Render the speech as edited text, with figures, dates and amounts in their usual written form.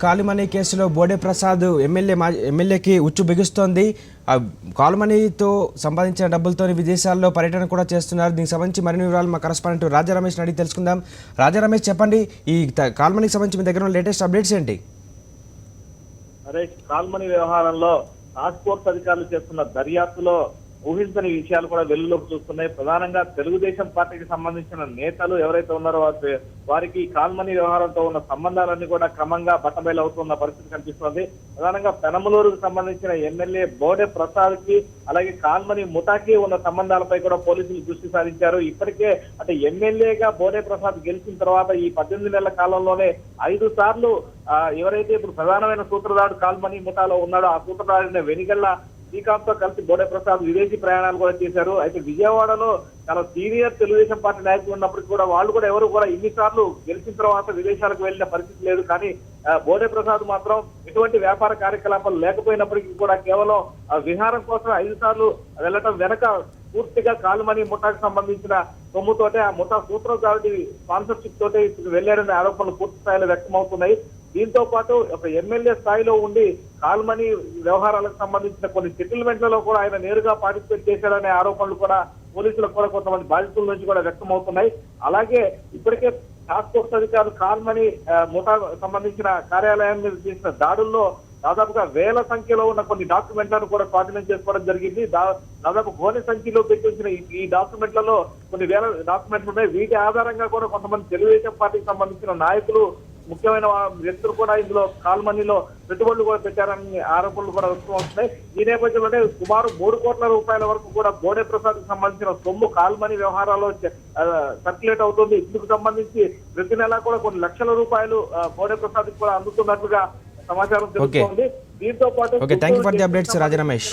కాలుమనీ కేసులో బోడే ప్రసాద్ ఎమ్మెల్యేకి ఉచ్చు బిగుస్తోంది. కాలుమనీతో సంపాదించిన డబ్బులతో విదేశాల్లో పర్యటన కూడా చేస్తున్నారు. దీనికి సంబంధించి మరిన్ని వివరాలు మా కరెస్పాండెంట్ రాజా రమేష్ అడిగి తెలుసుకుందాం. రాజా రమేష్, చెప్పండి, ఈ కాలుమనీకి సంబంధించి మీ దగ్గర ఉన్న లేటెస్ట్ అప్డేట్స్ ఏంటి? కాల్మనీ వ్యవహారంలో టాస్క్ ఫోర్స్ అధికారులు చేస్తున్న దర్యాప్తులో ఊహించని విషయాలు కూడా వెలుగులోకి చూస్తున్నాయి. ప్రధానంగా తెలుగుదేశం పార్టీకి సంబంధించిన నేతలు ఎవరైతే ఉన్నారో వారికి కాల్మనీ వ్యవహారంతో ఉన్న సంబంధాలన్నీ కూడా క్రమంగా బట్టబయలు అవుతున్న పరిస్థితి కనిపిస్తోంది. ప్రధానంగా పెనమలూరుకు సంబంధించిన ఎమ్మెల్యే బోడే ప్రసాద్ కి అలాగే కాల్మనీ ముఠాకి ఉన్న సంబంధాలపై కూడా పోలీసులు దృష్టి సారించారు. ఇప్పటికే అంటే ఎమ్మెల్యేగా బోడే ప్రసాద్ గెలిచిన తర్వాత ఈ 18 నెలల కాలంలోనే 5 సార్లు ఎవరైతే ఇప్పుడు ప్రధానమైన సూత్రధారుడు కాల్మనీ ముఠాలో ఉన్నాడో ఆ సూత్రధారుడిని వెనిగల్ల శ్రీకాంత్ తో కలిసి బోడే ప్రసాద్ విదేశీ ప్రయాణాలు కూడా చేశారు. అయితే విజయవాడలో చాలా సీనియర్ తెలుగుదేశం పార్టీ నాయకులు ఉన్నప్పటికీ కూడా వాళ్ళు కూడా ఎవరు కూడా ఇన్నిసార్లు గెలిచిన తర్వాత విదేశాలకు వెళ్లిన పరిస్థితి లేదు. కానీ బోడే ప్రసాద్ మాత్రం ఎటువంటి వ్యాపార కార్యకలాపాలు లేకపోయినప్పటికీ కూడా కేవలం విహారం కోసం 5 సార్లు వెళ్ళటం వెనక పూర్తిగా కాలుమనీ ముఠాకు సంబంధించిన సొమ్ముతోటే ఆ ముఠా సూత్రధారుడి స్పాన్సర్షిప్ తోటే వెళ్లారనే ఆరోపణలు పూర్తి స్థాయిలో వ్యక్తమవుతున్నాయి. దీంతో పాటు ఒక ఎమ్మెల్యే స్థాయిలో ఉండి కాల్మనీ వ్యవహారాలకు సంబంధించిన కొన్ని సెటిల్మెంట్లలో కూడా ఆయన నేరుగా పార్టిసిపేట్ చేశారనే ఆరోపణలు కూడా పోలీసులకు కూడా కొంతమంది బాధితుల నుంచి కూడా వ్యక్తమవుతున్నాయి. అలాగే ఇప్పటికే టాస్క్ ఫోర్స్ అధికారులు కాల్మనీ ముఠా సంబంధించిన కార్యాలయం మీద చేసిన దాడుల్లో దాదాపుగా వేల సంఖ్యలో ఉన్న కొన్ని డాక్యుమెంట్లను కూడా స్వాధీనం చేసుకోవడం జరిగింది. దాదాపు గోనె సంఖ్యలో పెట్టించిన ఈ డాక్యుమెంట్లలో కొన్ని వేల డాక్యుమెంట్లు ఉన్నాయి. వీటి ఆధారంగా కూడా కొంతమంది తెలుగుదేశం పార్టీకి సంబంధించిన నాయకులు ముఖ్యమైన వ్యక్తులు కూడా ఇందులో కాల్మనీలో పెట్టుబడులు కూడా పెట్టారని ఆరోపణలు కూడా వస్తూ వస్తున్నాయి. ఈ నేపథ్యంలోనే సుమారు 3 కోట్ల రూపాయల వరకు కూడా బోడే ప్రసాద్ కి సంబంధించిన సొమ్ము కాల్మనీ వ్యవహారాల్లో సర్క్యులేట్ అవుతుంది. ఇందుకు సంబంధించి ప్రతి నెలా కూడా కొన్ని లక్షల రూపాయలు బోడే ప్రసాద్ కూడా అందుతున్నట్లుగా సమాచారం తెలుస్తోంది. దీంతో పాటు thank you for the updates Raja Ramesh.